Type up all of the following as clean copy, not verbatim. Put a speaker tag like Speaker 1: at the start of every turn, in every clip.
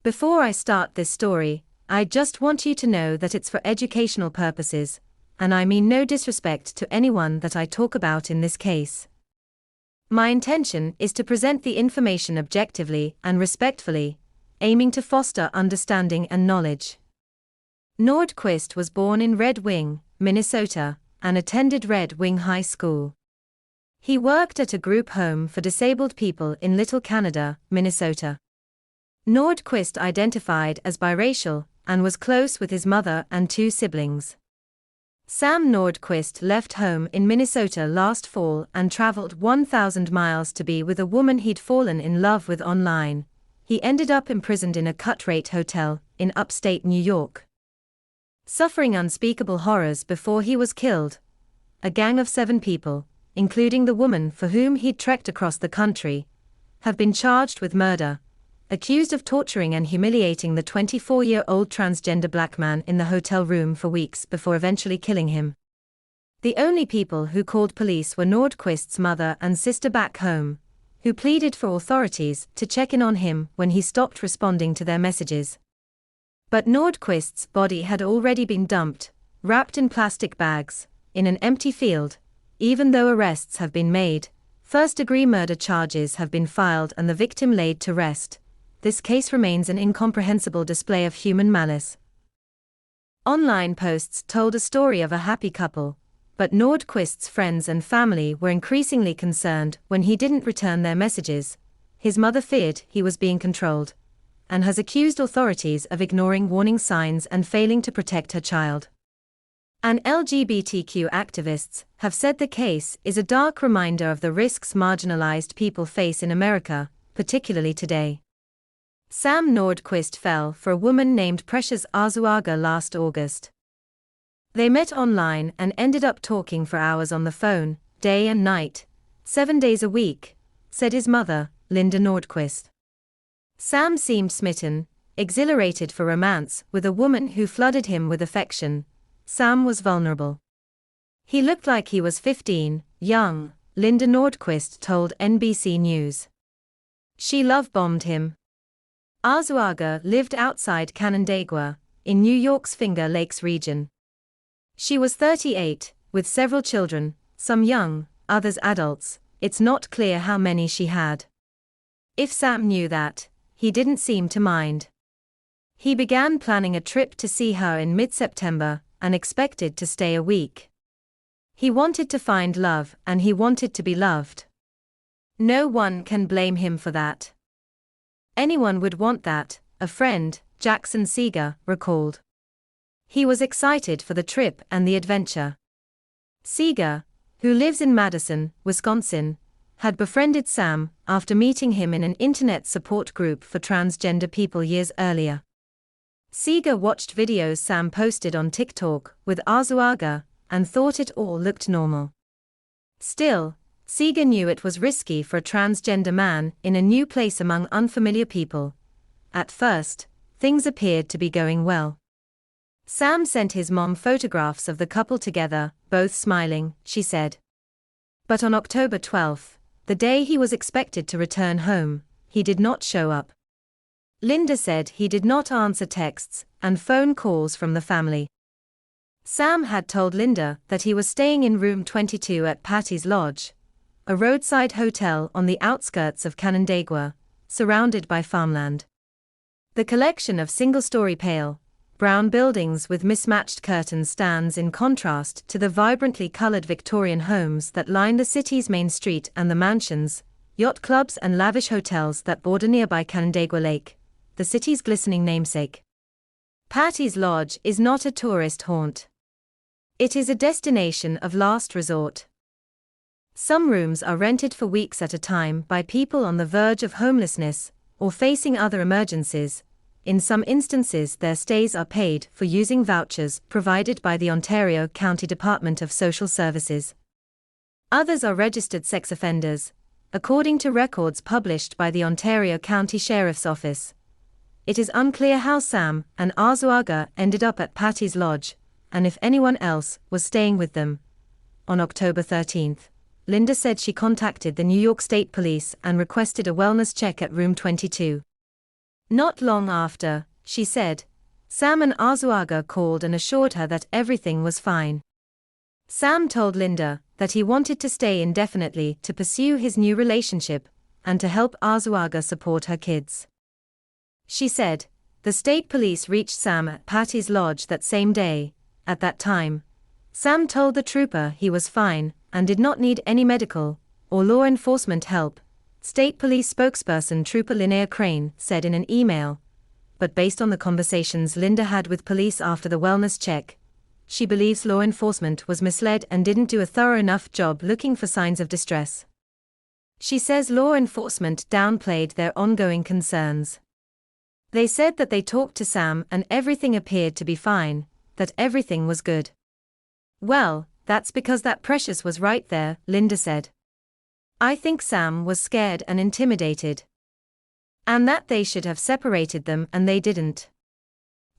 Speaker 1: Before I start this story, I just want you to know that it's for educational purposes, and I mean no disrespect to anyone that I talk about in this case. My intention is to present the information objectively and respectfully, aiming to foster understanding and knowledge. Nordquist was born in Red Wing, Minnesota, and attended Red Wing High School. He worked at a group home for disabled people in Little Canada, Minnesota. Nordquist identified as biracial and was close with his mother and two siblings. Sam Nordquist left home in Minnesota last fall and traveled 1,000 miles to be with a woman he'd fallen in love with online. He ended up imprisoned in a cut-rate hotel in upstate New York, suffering unspeakable horrors before he was killed. A gang of 7 people, including the woman for whom he'd trekked across the country, have been charged with murder, accused of torturing and humiliating the 24-year-old transgender black man in the hotel room for weeks before eventually killing him. The only people who called police were Nordquist's mother and sister back home, who pleaded for authorities to check in on him when he stopped responding to their messages. But Nordquist's body had already been dumped, wrapped in plastic bags, in an empty field. Even though arrests have been made, first-degree murder charges have been filed and the victim laid to rest, this case remains an incomprehensible display of human malice. Online posts told a story of a happy couple, but Nordquist's friends and family were increasingly concerned when he didn't return their messages. His mother feared he was being controlled, and has accused authorities of ignoring warning signs and failing to protect her child. And LGBTQ activists have said the case is a dark reminder of the risks marginalized people face in America, particularly today. Sam Nordquist fell for a woman named Precious Arzuaga last August. They met online and ended up talking for hours on the phone, day and night, 7 days a week, said his mother, Linda Nordquist. Sam seemed smitten, exhilarated for romance with a woman who flooded him with affection. Sam was vulnerable. He looked like he was 15, young, Linda Nordquist told NBC News. She love-bombed him. Arzuaga lived outside Canandaigua, in New York's Finger Lakes region. She was 38, with several children, some young, others adults. It's not clear how many she had. If Sam knew that, he didn't seem to mind. He began planning a trip to see her in mid-September and expected to stay a week. He wanted to find love and he wanted to be loved. No one can blame him for that. Anyone would want that, a friend, Jackson Seeger, recalled. He was excited for the trip and the adventure. Seeger, who lives in Madison, Wisconsin, had befriended Sam after meeting him in an internet support group for transgender people years earlier. Seeger watched videos Sam posted on TikTok with Arzuaga and thought it all looked normal. Still, Seeger knew it was risky for a transgender man in a new place among unfamiliar people. At first, things appeared to be going well. Sam sent his mom photographs of the couple together, both smiling, she said. But on October 12, the day he was expected to return home, he did not show up. Linda said he did not answer texts and phone calls from the family. Sam had told Linda that he was staying in room 22 at Patty's Lodge, a roadside hotel on the outskirts of Canandaigua, surrounded by farmland. The collection of single-story pale, brown buildings with mismatched curtains stands in contrast to the vibrantly colored Victorian homes that line the city's main street and the mansions, yacht clubs and lavish hotels that border nearby Canandaigua Lake, the city's glistening namesake. Patty's Lodge is not a tourist haunt. It is a destination of last resort. Some rooms are rented for weeks at a time by people on the verge of homelessness or facing other emergencies. In some instances, their stays are paid for using vouchers provided by the Ontario County Department of Social Services. Others are registered sex offenders, according to records published by the Ontario County Sheriff's Office. It is unclear how Sam and Arzuaga ended up at Patty's Lodge, and if anyone else was staying with them. On October 13, Linda said she contacted the New York State Police and requested a wellness check at room 22. Not long after, she said, Sam and Arzuaga called and assured her that everything was fine. Sam told Linda that he wanted to stay indefinitely to pursue his new relationship and to help Arzuaga support her kids. She said, the state police reached Sam at Patty's lodge that same day. At that time, Sam told the trooper he was fine and did not need any medical or law enforcement help, State Police spokesperson Trooper Linnea Crane said in an email. But based on the conversations Linda had with police after the wellness check, she believes law enforcement was misled and didn't do a thorough enough job looking for signs of distress. She says law enforcement downplayed their ongoing concerns. They said that they talked to Sam and everything appeared to be fine, that everything was good. Well, that's because that Precious was right there, Linda said. I think Sam was scared and intimidated. And that they should have separated them and they didn't.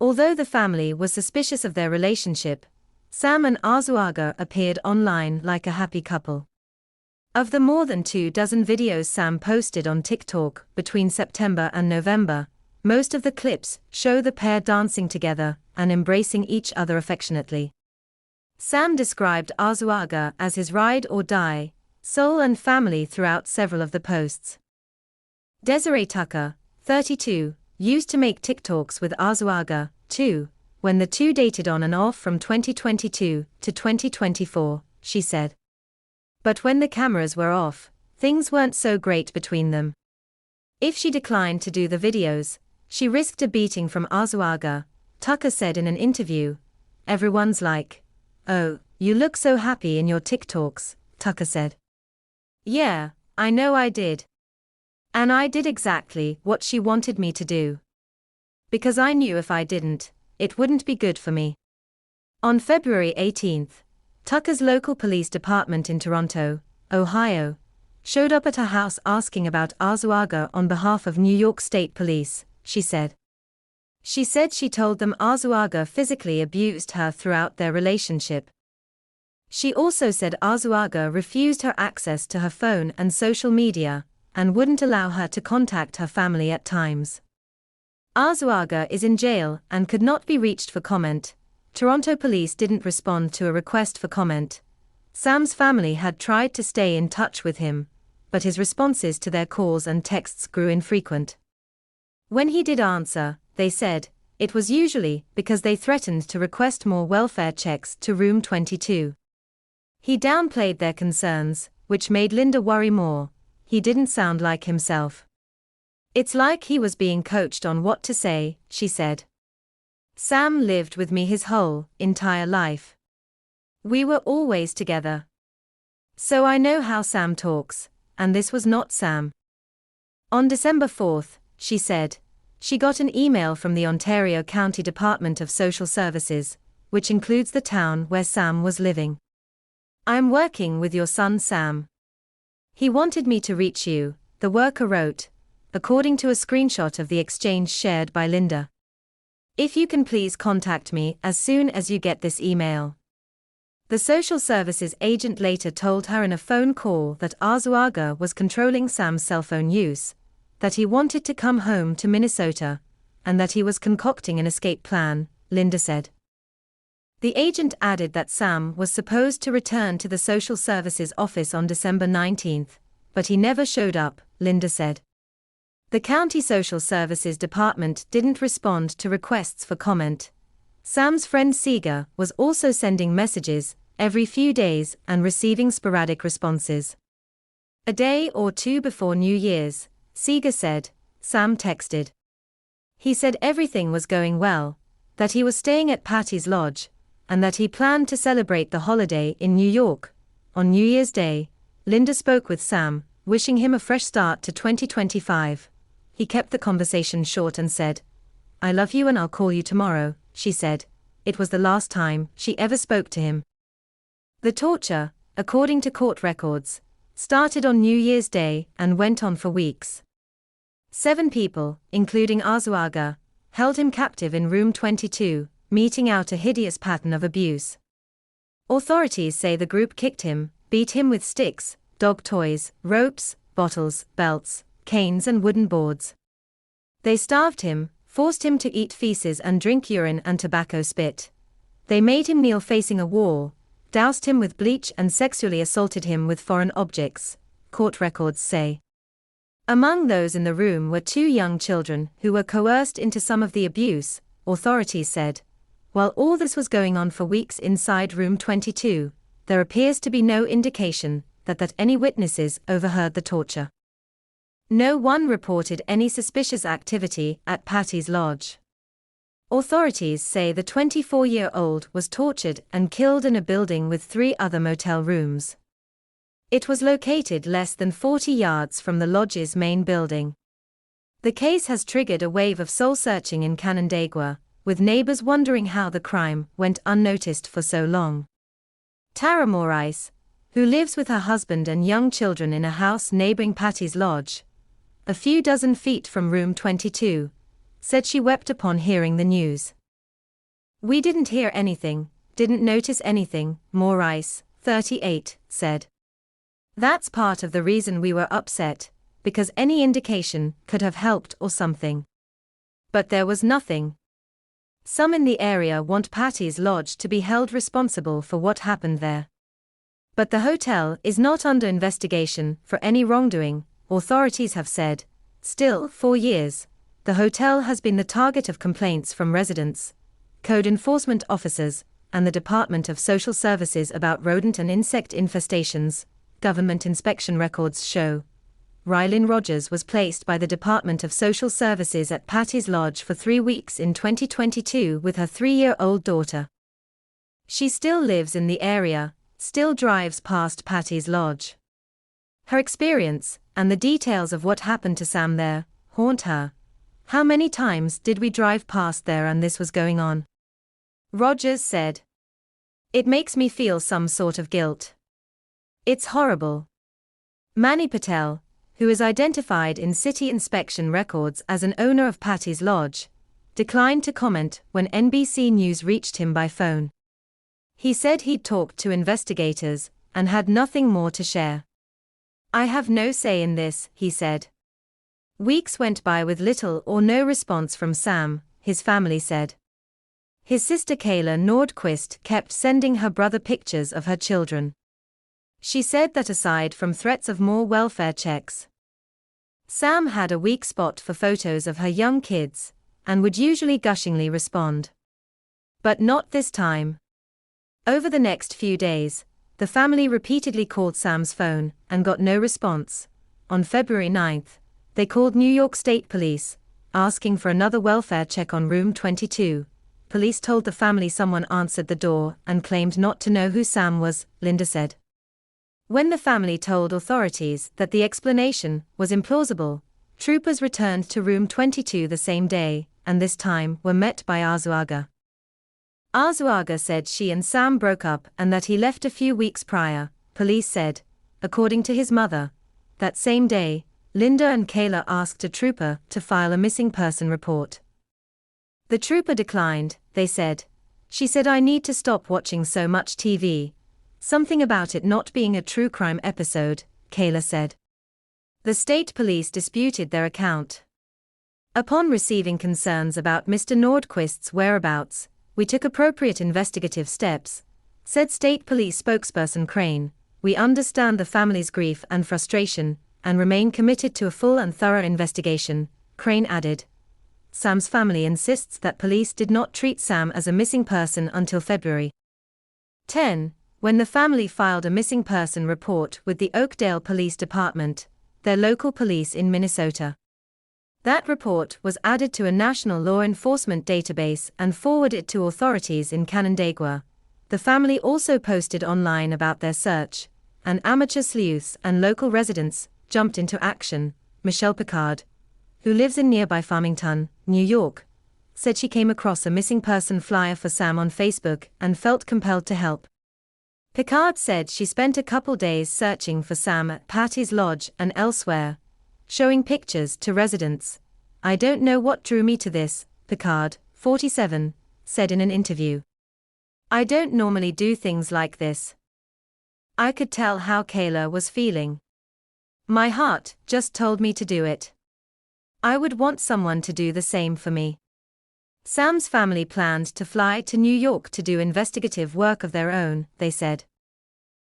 Speaker 1: Although the family was suspicious of their relationship, Sam and Arzuaga appeared online like a happy couple. Of the more than 24 videos Sam posted on TikTok between September and November, most of the clips show the pair dancing together and embracing each other affectionately. Sam described Arzuaga as his ride or die, soul and family throughout several of the posts. Desiree Tucker, 32, used to make TikToks with Arzuaga, too, when the two dated on and off from 2022 to 2024, she said. But when the cameras were off, things weren't so great between them. If she declined to do the videos, she risked a beating from Arzuaga, Tucker said in an interview. Everyone's like, "Oh, you look so happy in your TikToks," Tucker said. Yeah, I know I did. And I did exactly what she wanted me to do. Because I knew if I didn't, it wouldn't be good for me. On February 18, Tucker's local police department in Toronto, Ohio, showed up at her house asking about Arzuaga on behalf of New York State Police, she said. She said she told them Arzuaga physically abused her throughout their relationship. She also said Arzuaga refused her access to her phone and social media, and wouldn't allow her to contact her family at times. Arzuaga is in jail and could not be reached for comment. Toronto police didn't respond to a request for comment. Sam's family had tried to stay in touch with him, but his responses to their calls and texts grew infrequent. When he did answer, they said, it was usually because they threatened to request more welfare checks to Room 22. He downplayed their concerns, which made Linda worry more. He didn't sound like himself. It's like he was being coached on what to say, she said. Sam lived with me his whole, entire life. We were always together. So I know how Sam talks, and this was not Sam. On December 4, she said, she got an email from the Ontario County Department of Social Services, which includes the town where Sam was living. I'm working with your son Sam. He wanted me to reach you, the worker wrote, according to a screenshot of the exchange shared by Linda. If you can please contact me as soon as you get this email. The social services agent later told her in a phone call that Arzuaga was controlling Sam's cell phone use, that he wanted to come home to Minnesota, and that he was concocting an escape plan, Linda said. The agent added that Sam was supposed to return to the social services office on December 19, but he never showed up, Linda said. The county social services department didn't respond to requests for comment. Sam's friend Seeger was also sending messages every few days and receiving sporadic responses. A day or two before New Year's, Seeger said, Sam texted. He said everything was going well, that he was staying at Patty's lodge, and that he planned to celebrate the holiday in New York. On New Year's Day, Linda spoke with Sam, wishing him a fresh start to 2025. He kept the conversation short and said, I love you and I'll call you tomorrow, she said. It was the last time she ever spoke to him. The torture, according to court records, started on New Year's Day and went on for weeks. 7 people, including Arzuaga, held him captive in Room 22, meting out a hideous pattern of abuse. Authorities say the group kicked him, beat him with sticks, dog toys, ropes, bottles, belts, canes and wooden boards. They starved him, forced him to eat feces and drink urine and tobacco spit. They made him kneel facing a wall, doused him with bleach and sexually assaulted him with foreign objects, court records say. Among those in the room were 2 young children who were coerced into some of the abuse, authorities said. While all this was going on for weeks inside room 22, there appears to be no indication that any witnesses overheard the torture. No one reported any suspicious activity at Patty's Lodge. Authorities say the 24-year-old was tortured and killed in a building with 3 other motel rooms. It was located less than 40 yards from the lodge's main building. The case has triggered a wave of soul-searching in Canandaigua, with neighbors wondering how the crime went unnoticed for so long. Tara Morais, who lives with her husband and young children in a house neighboring Patty's Lodge, a few dozen feet from room 22, said she wept upon hearing the news. "We didn't hear anything, didn't notice anything," Morais, 38, said. "That's part of the reason we were upset, because any indication could have helped or something. But there was nothing." Some in the area want Patty's Lodge to be held responsible for what happened there. But the hotel is not under investigation for any wrongdoing, authorities have said. Still, for years, the hotel has been the target of complaints from residents, code enforcement officers, and the Department of Social Services about rodent and insect infestations, government inspection records show. Rylin Rogers was placed by the Department of Social Services at Patty's Lodge for 3 weeks in 2022 with her 3-year-old daughter. She still lives in the area, still drives past Patty's Lodge. Her experience, and the details of what happened to Sam there, haunt her. "How many times did we drive past there and this was going on?" Rogers said. "It makes me feel some sort of guilt. It's horrible." Manny Patel, who is identified in city inspection records as an owner of Patty's Lodge, declined to comment when NBC News reached him by phone. He said he'd talked to investigators and had nothing more to share. "I have no say in this," he said. Weeks went by with little or no response from Sam, his family said. His sister Kayla Nordquist kept sending her brother pictures of her children. She said that aside from threats of more welfare checks, Sam had a weak spot for photos of her young kids, and would usually gushingly respond. But not this time. Over the next few days, the family repeatedly called Sam's phone and got no response. On February 9, they called New York State Police, asking for another welfare check on room 22. Police told the family someone answered the door and claimed not to know who Sam was, Linda said. When the family told authorities that the explanation was implausible, troopers returned to room 22 the same day, and this time were met by Arzuaga. Arzuaga said she and Sam broke up and that he left a few weeks prior, police said. According to his mother, that same day, Linda and Kayla asked a trooper to file a missing person report. The trooper declined, they said. She said, "I need to stop watching so much TV. Something about it not being a true crime episode," Kayla said. The state police disputed their account. Upon receiving concerns about Mr. Nordquist's whereabouts, "We took appropriate investigative steps," said state police spokesperson Crane. "We understand the family's grief and frustration, and remain committed to a full and thorough investigation," Crane added. Sam's family insists that police did not treat Sam as a missing person until February 10. When the family filed a missing person report with the Oakdale Police Department, their local police in Minnesota. That report was added to a national law enforcement database and forwarded to authorities in Canandaigua. The family also posted online about their search, and amateur sleuths and local residents jumped into action. Michelle Picard, who lives in nearby Farmington, New York, said she came across a missing person flyer for Sam on Facebook and felt compelled to help. Picard said she spent a couple days searching for Sam at Patty's Lodge and elsewhere, showing pictures to residents. "I don't know what drew me to this," Picard, 47, said in an interview. "I don't normally do things like this. I could tell how Kayla was feeling. My heart just told me to do it." I would want someone to do the same for me. Sam's family planned to fly to New York to do investigative work of their own, they said.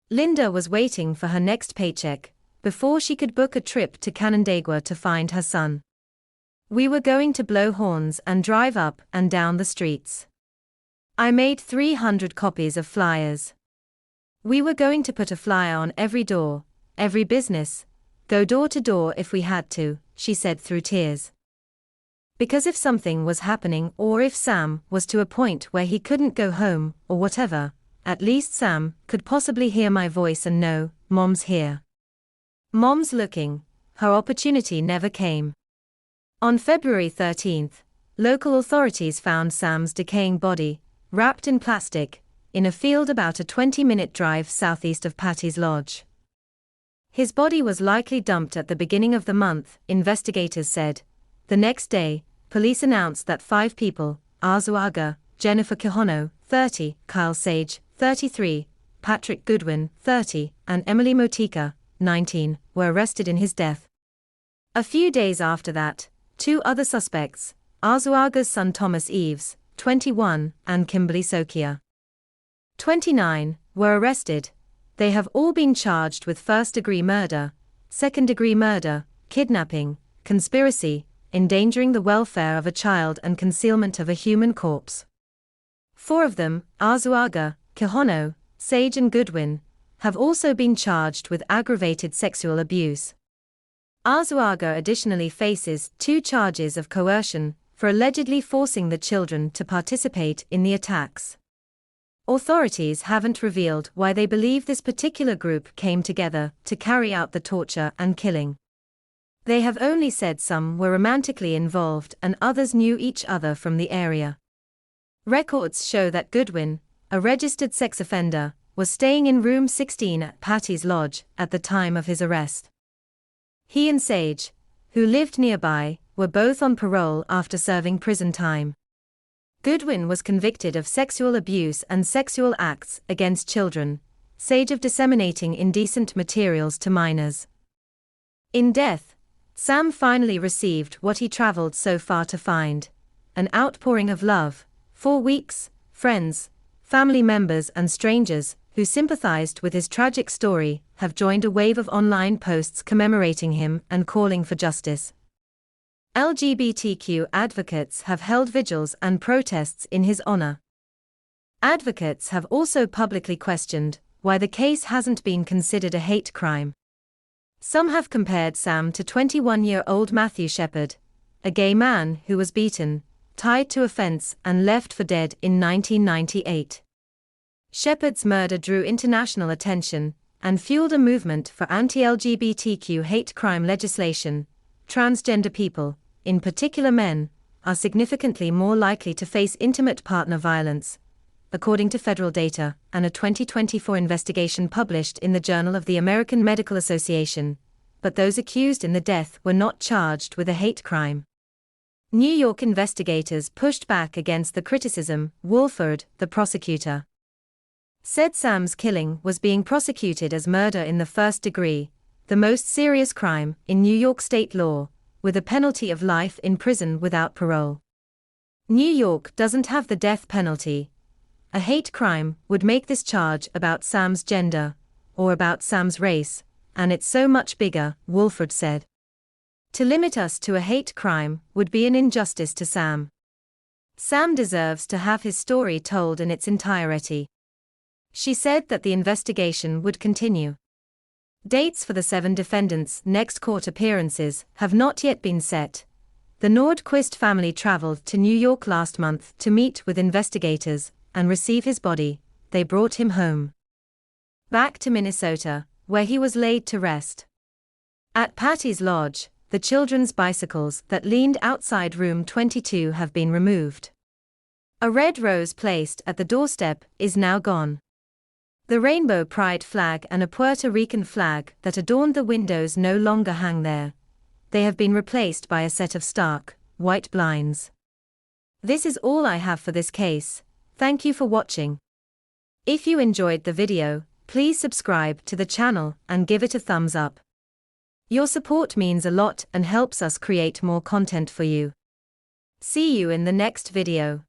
Speaker 1: Linda was waiting for her next paycheck before she could book a trip to Canandaigua to find her son. We were going to blow horns and drive up and down the streets. I made 300 copies of flyers. We were going to put a flyer on every door, every business, go door to door if we had to, she said through tears. Because if something was happening or if Sam was to a point where he couldn't go home or whatever, at least Sam could possibly hear my voice and know, Mom's here. Mom's looking. Her opportunity never came. On February 13th, local authorities found Sam's decaying body, wrapped in plastic, in a field about a 20-minute drive southeast of Patty's Lodge. His body was likely dumped at the beginning of the month, investigators said. The next day, police announced that 5 people, Arzuaga, Jennifer Quijano, 30, Kyle Sage, 33, Patrick Goodwin, 30, and Emily Motica, 19, were arrested in his death. A few days after that, 2 other suspects, Arzuaga's son Thomas Eves, 21, and Kimberly Sokia, 29, were arrested. They have all been charged with first-degree murder, second-degree murder, kidnapping, conspiracy, endangering the welfare of a child and concealment of a human corpse. 4 of them, Arzuaga, Quijano, Sage and Goodwin, have also been charged with aggravated sexual abuse. Arzuaga additionally faces 2 charges of coercion for allegedly forcing the children to participate in the attacks. Authorities haven't revealed why they believe this particular group came together to carry out the torture and killing. They have only said some were romantically involved and others knew each other from the area. Records show that Goodwin, a registered sex offender, was staying in room 16 at Patty's Lodge at the time of his arrest. He and Sage, who lived nearby, were both on parole after serving prison time. Goodwin was convicted of sexual abuse and sexual acts against children, Sage of disseminating indecent materials to minors. In death, Sam finally received what he traveled so far to find: an outpouring of love. 4 weeks, friends, family members and strangers who sympathized with his tragic story have joined a wave of online posts commemorating him and calling for justice. LGBTQ advocates have held vigils and protests in his honor. Advocates have also publicly questioned why the case hasn't been considered a hate crime. Some have compared Sam to 21-year-old Matthew Shepard, a gay man who was beaten, tied to a fence and left for dead in 1998. Shepard's murder drew international attention and fueled a movement for anti-LGBTQ hate crime legislation. Transgender people, in particular men, are significantly more likely to face intimate partner violence, according to federal data and a 2024 investigation published in the Journal of the American Medical Association, but those accused in the death were not charged with a hate crime. New York investigators pushed back against the criticism. Wolford, the prosecutor, said Sam's killing was being prosecuted as murder in the first degree, the most serious crime in New York state law, with a penalty of life in prison without parole. New York doesn't have the death penalty. A hate crime would make this charge about Sam's gender, or about Sam's race, and it's so much bigger, Wolford said. To limit us to a hate crime would be an injustice to Sam. Sam deserves to have his story told in its entirety. She said that the investigation would continue. Dates for the 7 defendants' next court appearances have not yet been set. The Nordquist family traveled to New York last month to meet with investigators and receive his body. They brought him home back to Minnesota, where he was laid to rest. At Patty's Lodge, the children's bicycles that leaned outside room 22 have been removed. A red rose placed at the doorstep is now gone. The rainbow pride flag and a Puerto Rican flag that adorned the windows no longer hang there. They have been replaced by a set of stark, white blinds. This is all I have for this case. Thank you for watching. If you enjoyed the video, please subscribe to the channel and give it a thumbs up. Your support means a lot and helps us create more content for you. See you in the next video.